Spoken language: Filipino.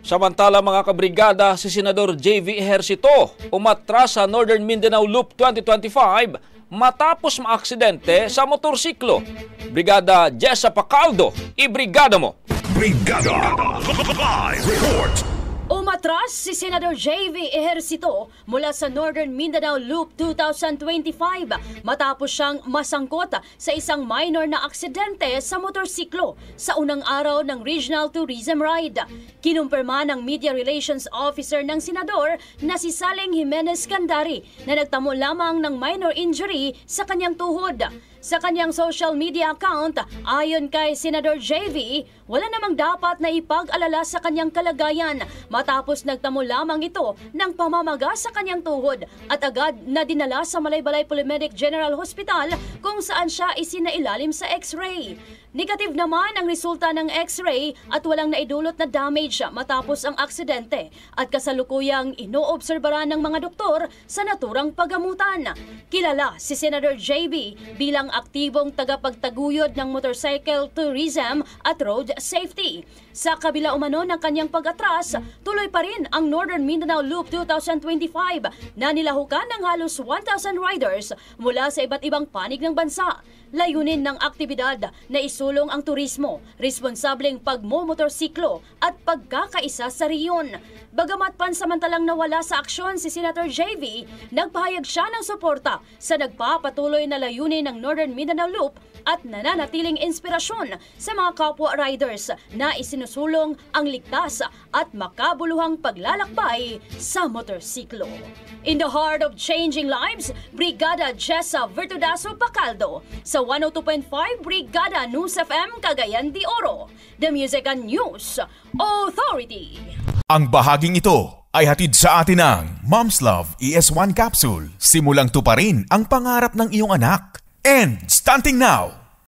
Samantala mga kabrigada, si Senador JV Ejercito umatras sa Northern Mindanao Loop 2025 matapos maaksidente sa motorsiklo. Brigada Jessa Pacaldo, ibrigada mo! Brigada Live Report! Umatras si Senador JV Ejercito mula sa Northern Mindanao Loop 2025 matapos siyang masangkot sa isang minor na aksidente sa motorsiklo sa unang araw ng Regional Tourism Ride. Kinumpirma ng Media Relations Officer ng Senador na si Saleng Jimenez Candari na nagtamo lamang ng minor injury sa kanyang tuhod. Sa kanyang social media account, ayon kay Senador JV, wala namang dapat na ipag-alala sa kanyang kalagayan matapos nagtamo lamang ito ng pamamaga sa kanyang tuhod at agad na dinala sa Malaybalay Polymedic General Hospital kung saan siya isinailalim sa X-ray. Negative naman ang resulta ng X-ray at walang naidulot na damage matapos ang aksidente at kasalukuyang inoobserbahan ng mga doktor sa naturang paggamutan. Kilala si Senator JB bilang aktibong tagapagtaguyod ng motorcycle tourism at road safety. Sa kabila umano ng kanyang pag-atras, tuloy pa rin ang Northern Mindanao Loop 2025 na nilahukan ng halos 1,000 riders mula sa iba't ibang panig ng bansa. Layunin ng aktibidad na isulong ang turismo, responsableng pagmomotorsiklo at pagkakaisa sa riyon. Bagamat pansamantalang nawala sa aksyon si Senator JV, nagpahayag siya ng suporta sa nagpapatuloy na layunin ng Northern Mindanao Loop at nananatiling inspirasyon sa mga kapwa riders na isinusulong ang ligtas at makabuluhang paglalakbay sa motorsiklo. In the heart of changing lives, Brigada Jessa Vertudaso Pacaldo sa 102.5 Brigada News FM Cagayan de Oro, The Music and News Authority. Ang bahaging ito ay hatid sa atin ng Mom's Love ES1 Capsule. Simulang tuparin ang pangarap ng iyong anak. And starting now,